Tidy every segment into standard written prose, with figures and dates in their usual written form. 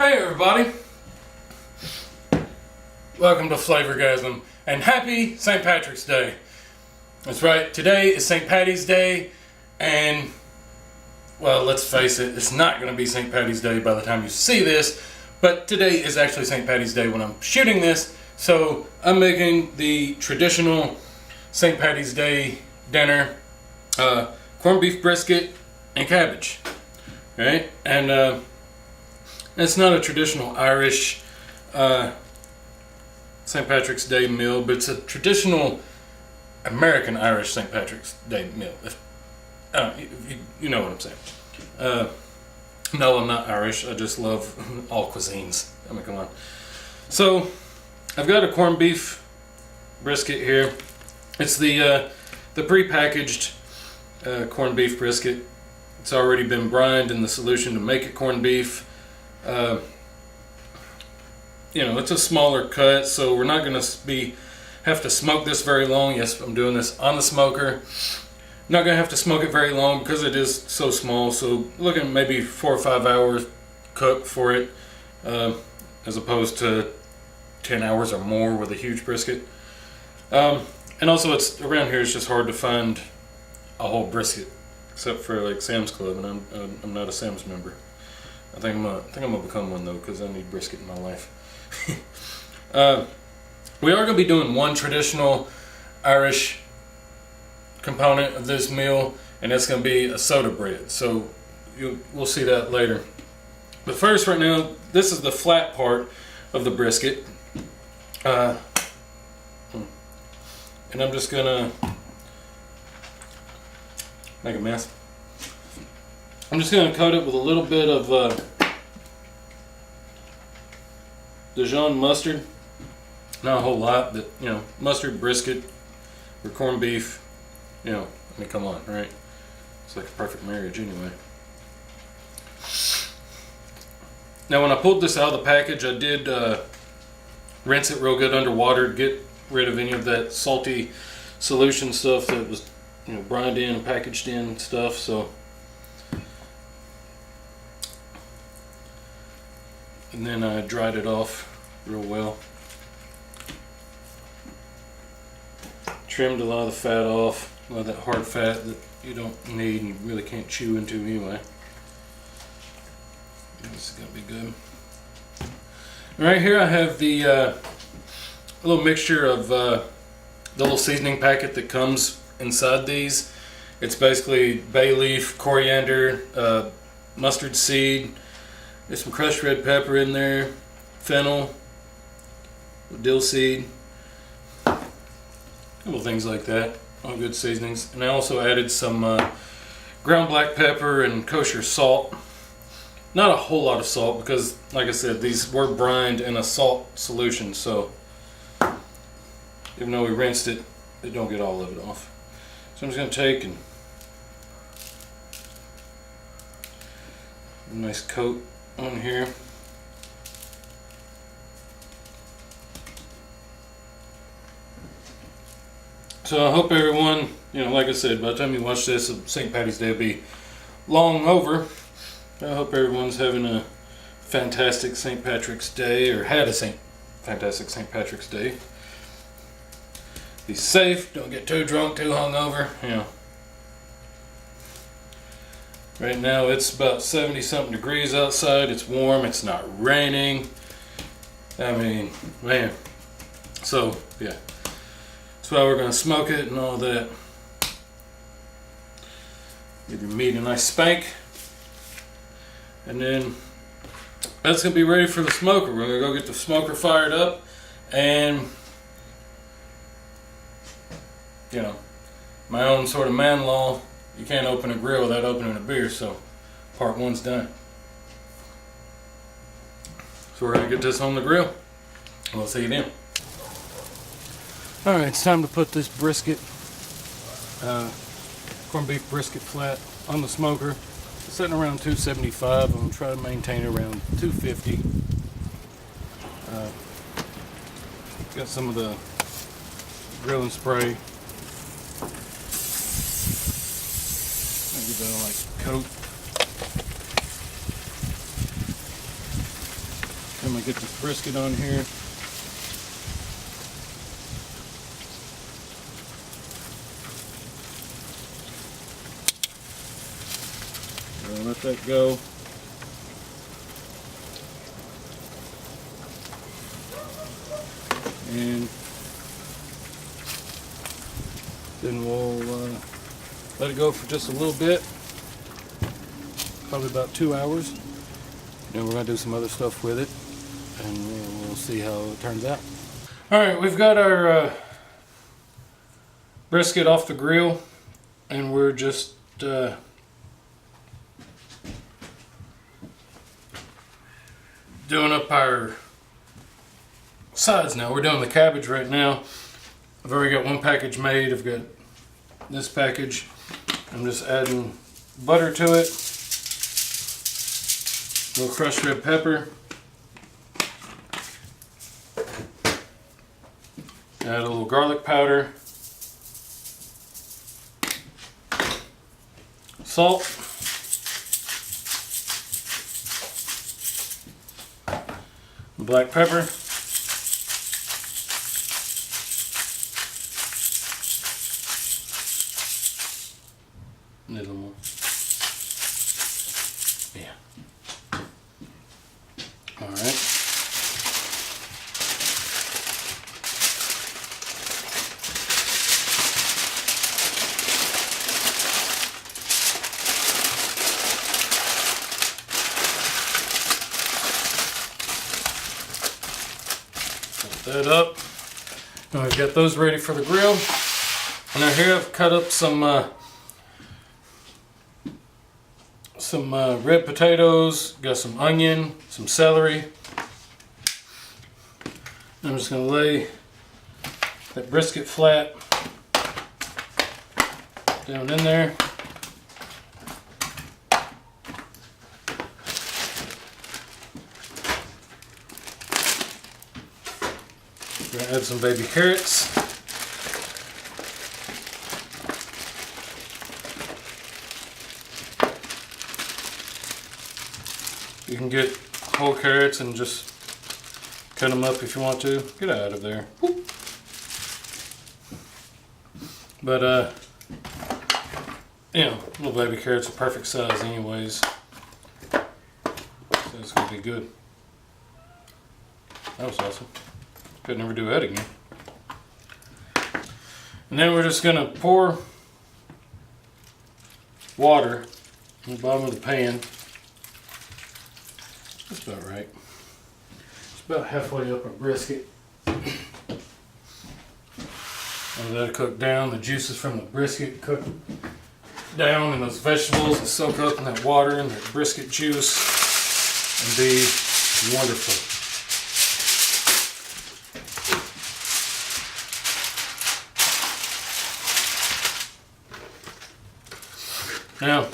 Hey everybody, welcome to FLAVorgasm and happy St. Patrick's Day. That's right, today is St. Paddy's Day and, well, let's face it, it's not going to be St. Paddy's Day by the time you see this, but today is actually St. Paddy's Day when I'm shooting this, so I'm making the traditional St. Paddy's Day dinner, corned beef brisket and cabbage, right? And it's not a traditional Irish St. Patrick's Day meal, but it's a traditional American Irish St. Patrick's Day meal. You know what I'm saying. No, I'm not Irish. I just love all cuisines. I mean, come on. So, I've got a corned beef brisket here. It's the pre-packaged corned beef brisket. It's already been brined in the solution to make it corned beef. You know, it's a smaller cut, so we're not going to have to smoke this very long. Yes, I'm doing this on the smoker. Not going to have to smoke it very long because it is so small, so looking at maybe 4 or 5 hours cook for it, as opposed to 10 hours or more with a huge brisket. And also, it's around here it's just hard to find a whole brisket, except for like Sam's Club, and I'm not a Sam's member. I think I'm gonna become one though, because I need brisket in my life. We are gonna be doing one traditional Irish component of this meal, and that's gonna be a soda bread. So we'll see that later. But first, right now, this is the flat part of the brisket, and I'm just gonna make a mess. I'm just going to coat it with a little bit of Dijon mustard. Not a whole lot, but, you know, mustard, brisket, or corned beef, you know, I mean, come on, right? It's like a perfect marriage anyway. Now, when I pulled this out of the package, I did rinse it real good underwater to get rid of any of that salty solution stuff that was, you know, brined in and packaged in stuff, so. And then I dried it off real well. Trimmed a lot of the fat off, a lot of that hard fat that you don't need and you really can't chew into anyway. This is going to be good. Right here I have the little mixture of the little seasoning packet that comes inside these. It's basically bay leaf, coriander, mustard seed. There's some crushed red pepper in there, fennel, dill seed, a couple things like that, all good seasonings. And I also added some ground black pepper and kosher salt. Not a whole lot of salt because, like I said, these were brined in a salt solution, so even though we rinsed it, it don't get all of it off. So I'm just going to take and a nice coat on here. So I hope everyone, you know, like I said, by the time you watch this, St. Paddy's Day will be long over. I hope everyone's having a fantastic St. Patrick's Day, or had a fantastic St. Patrick's Day. Be safe, don't get too drunk, too hungover, you know. Right now it's about 70-something degrees outside. It's warm. It's not raining. I mean, man. So, yeah. That's why we're going to smoke it and all that. Give your meat a nice spank. And then that's going to be ready for the smoker. We're going to go get the smoker fired up. And, you know, my own sort of man law. You can't open a grill without opening a beer, so part one's done. So we're going to get this on the grill. We'll see you then. Alright, it's time to put this brisket, corned beef brisket flat on the smoker. It's sitting around 275. I'm going to try to maintain it around 250. Got some of the grilling spray. Give that a like coat. gonna get this brisket on here. I'll let that go. And then we'll let it go for just a little bit, probably about 2 hours. Then we're going to do some other stuff with it, and we'll see how it turns out. Alright, we've got our brisket off the grill, and we're just doing up our sides now. We're doing the cabbage right now. I've already got one package made. I've got this package. I'm just adding butter to it, a little crushed red pepper, add a little garlic powder, salt, black pepper, a little more. Yeah. All right. Put that up. Now we've got those ready for the grill. And now here I've cut up some red potatoes, got some onion, some celery. I'm just going to lay that brisket flat down in there. We're going to add some baby carrots. You can get whole carrots and just cut them up if you want to. Get out of there. Whoop. But, you know, little baby carrots are perfect size anyways. So it's going to be good. That was awesome. Could never do that again. And then we're just going to pour water in the bottom of the pan. That's about right. It's about halfway up our brisket. And let it cook down. The juices from the brisket cook down, and those vegetables and soak up in that water and that brisket juice and be wonderful. Now,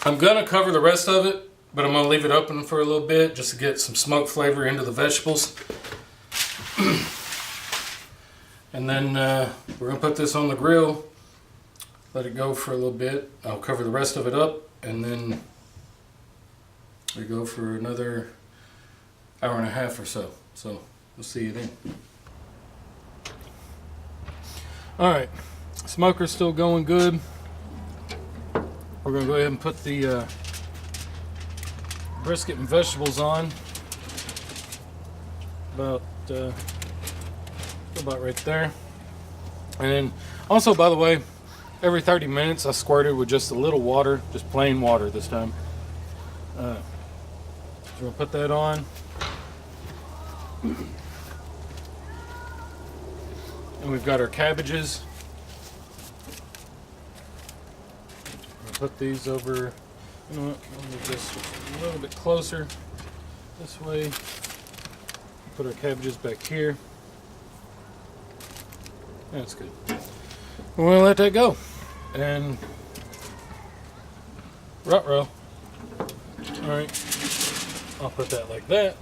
I'm going to cover the rest of it, but I'm going to leave it open for a little bit just to get some smoke flavor into the vegetables. And then we're going to put this on the grill, let it go for a little bit. I'll cover the rest of it up, and then we go for another hour and a half or so. So we'll see you then. Alright, smoker's still going good. We're going to go ahead and put the brisket and vegetables on. About right there. And then also, by the way, every 30 minutes I squirt it with just a little water, just plain water this time. So we'll put that on. And we've got our cabbages. We'll put these over. You know what? Let me just a little bit closer this way. Put our cabbages back here. That's good. We're going to let that go. And ruh-roh. Alright. I'll put that like that.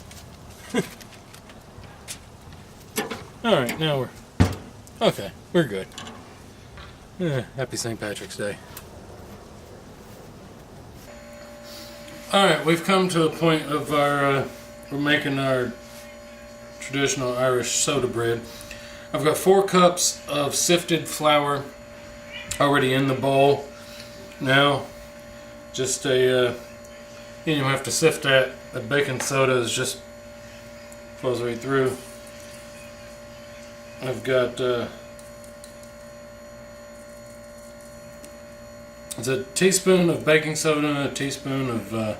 Alright, now we're okay. We're good. Happy St. Patrick's Day. Alright, we've come to the point of our we're making our traditional Irish soda bread. I've got 4 cups of sifted flour already in the bowl. Now, just you don't even have to sift that. The baking soda is just flows right through. I've got it's a teaspoon of baking soda and a teaspoon of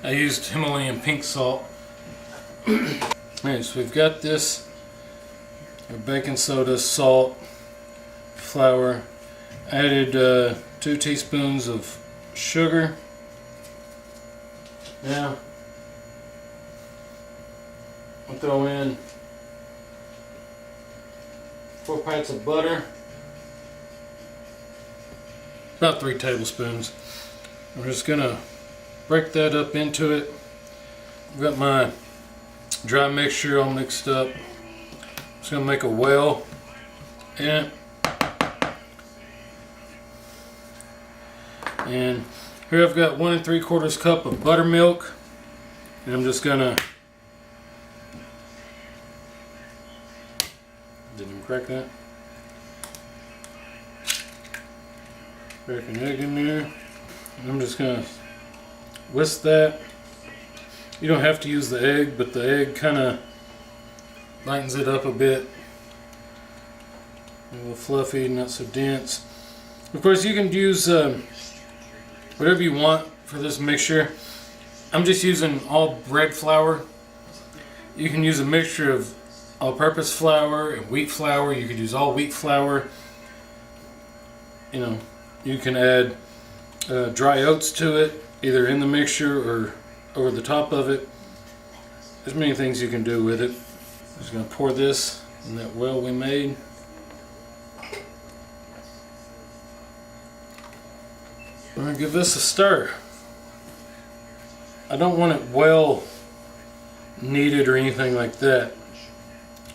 I used Himalayan pink salt. Alright, so we've got this, our baking soda, salt, flour, added 2 teaspoons of sugar. Now we'll throw in 4 pints of butter, about 3 tablespoons. I'm just gonna break that up into it. I've got my dry mixture all mixed up. Just gonna make a well in it. And here I've got 1 3/4 cup of buttermilk, and I'm just gonna, didn't even crack that. Crack an egg in there. And I'm just gonna whisk that. You don't have to use the egg, but the egg kind of lightens it up a bit. A little fluffy, not so dense. Of course, you can use whatever you want for this mixture. I'm just using all bread flour. You can use a mixture of all-purpose flour and wheat flour. You could use all wheat flour. You know, you can add dry oats to it, either in the mixture or over the top of it. There's many things you can do with it. I'm just going to pour this in that well we made. I'm going to give this a stir. I don't want it well kneaded or anything like that.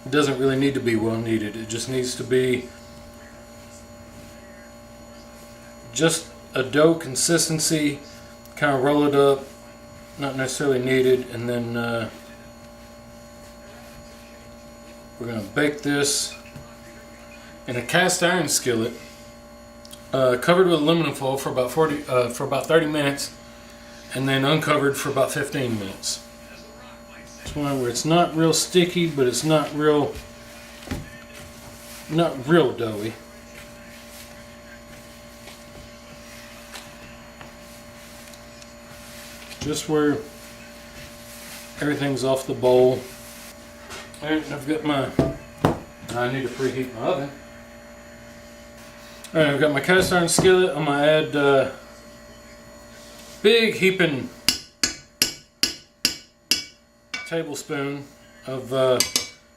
It doesn't really need to be well kneaded. It just needs to be just a dough consistency. Kind of roll it up, not necessarily kneaded, and then we're going to bake this in a cast iron skillet, covered with aluminum foil for about 30 minutes, and then uncovered for about 15 minutes. It's one where it's not real sticky, but it's not real doughy. Just where everything's off the bowl. Alright, I've got my, I need to preheat my oven. Alright, I've got my cast iron skillet. I'm going to add big heaping tablespoon of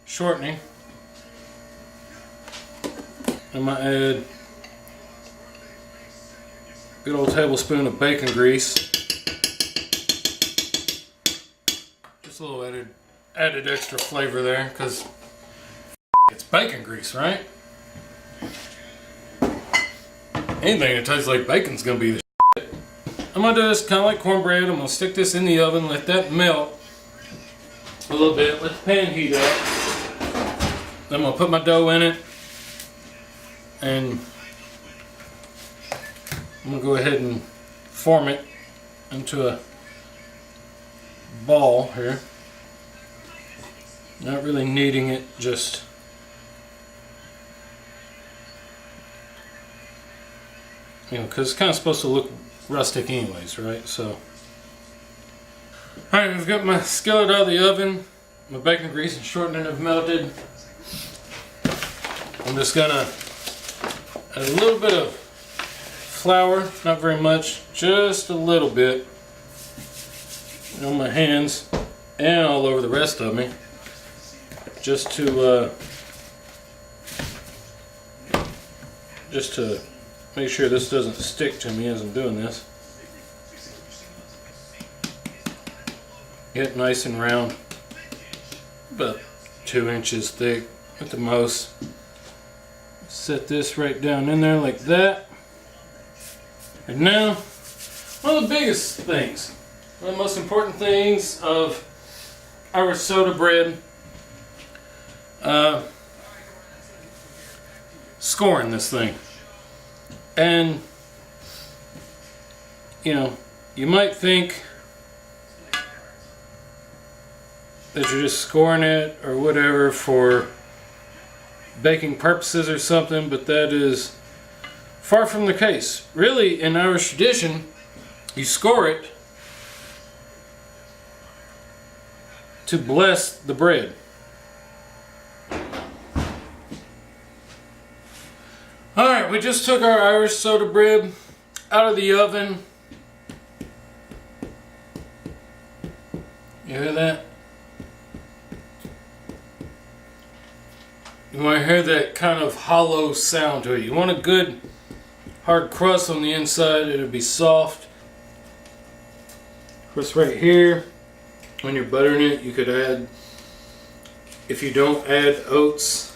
shortening. I'm going to add a good old tablespoon of bacon grease. Just a little added extra flavor there, because it's bacon grease, right? Anything that tastes like bacon's gonna be the shit. I'm gonna do this kind of like cornbread. I'm gonna stick this in the oven, let that melt a little bit, let the pan heat up. Then I'm gonna put my dough in it, and I'm gonna go ahead and form it into a ball here. Not really kneading it, just because it's kind of supposed to look rustic anyways, right? So, alright, I've got my skillet out of the oven. My bacon grease and shortening have melted. I'm just gonna add a little bit of flour, not very much, just a little bit on my hands and all over the rest of me, just to make sure this doesn't stick to me as I'm doing this. Get it nice and round, about 2 inches thick at the most. Set this right down in there like that. And now, one of the biggest things, one of the most important things of Irish soda bread. Scoring this thing. And, you know, you might think that you're just scoring it or whatever for baking purposes or something, but that is far from the case. Really, in Irish tradition, you score it to bless the bread. Alright, we just took our Irish soda bread out of the oven. You hear that? You want to hear that kind of hollow sound to it. You want a good hard crust on the inside. It'll be soft. Of course, right here, when you're buttering it, you could add, if you don't add oats,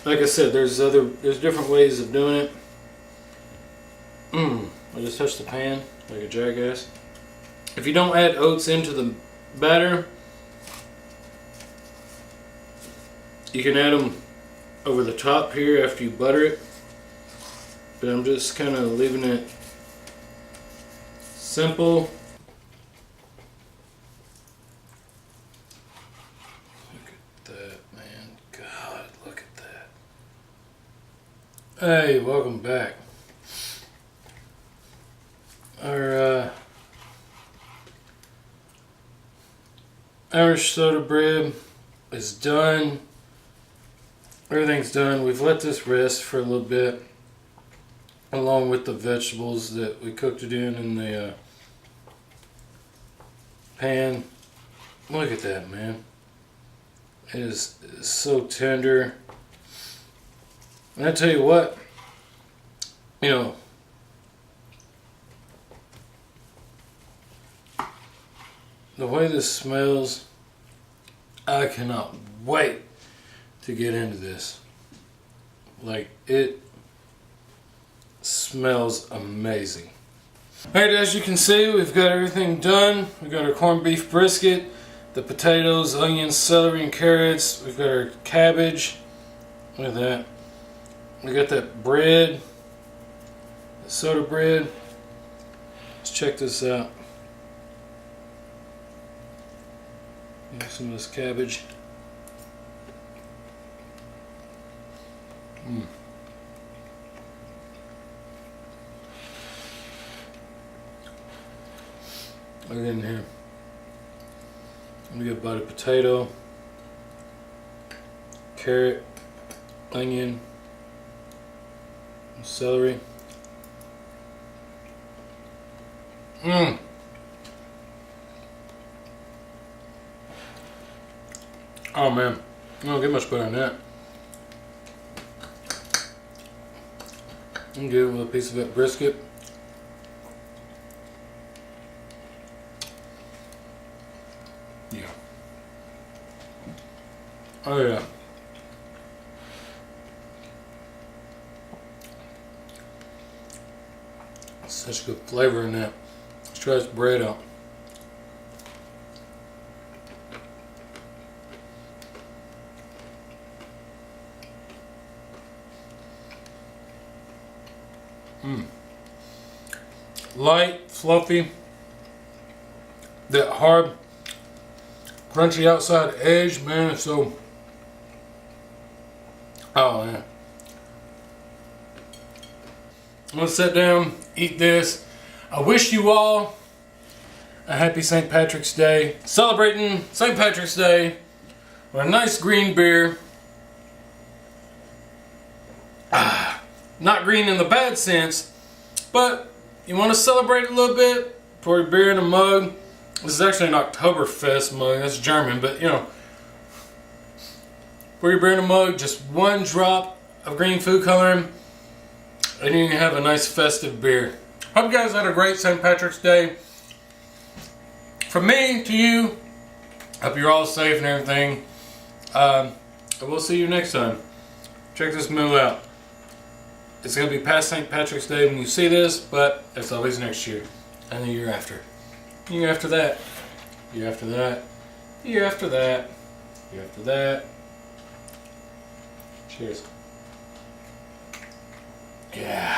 like I said, there's different ways of doing it. I just touched the pan like a jackass. If you don't add oats into the batter, you can add them over the top here after you butter it. But I'm just kind of leaving it simple. Look at that, man. God, look at that. Hey, welcome back. Our Irish soda bread is done. Everything's done. We've let this rest for a little bit, along with the vegetables that we cooked it in the pan. Look at that, man. It is so tender. And I tell you what, you know, the way this smells, I cannot wait to get into this. Like, it smells amazing. Alright, as you can see, we've got everything done. We've got our corned beef brisket, the potatoes, onions, celery, and carrots. We've got our cabbage. Look at that. We got that bread, the soda bread. Let's check this out. Some of this cabbage. Look in here. Let me get a bite of potato, carrot, onion, and celery. Oh man, I don't get much better than that. I'm good with a piece of that brisket. Yeah. Oh yeah. Such good flavor in that. Let's try this bread out. Light, fluffy, that hard, crunchy outside edge, man, it's so, oh man. I'm gonna sit down, eat this. I wish you all a happy St. Patrick's Day, celebrating St. Patrick's Day with a nice green beer. Not green in the bad sense, but you want to celebrate a little bit, pour your beer in a mug. This is actually an Oktoberfest mug, that's German, but you know, pour your beer in a mug, just one drop of green food coloring, and you can have a nice festive beer. Hope you guys had a great St. Patrick's Day. From me to you, hope you're all safe and everything. And we'll see you next time. Check this meal out. It's going to be past St. Patrick's Day when you see this, but it's always next year. And the year after. Year after that. Year after that. Here after that. Here after that. Cheers. Yeah.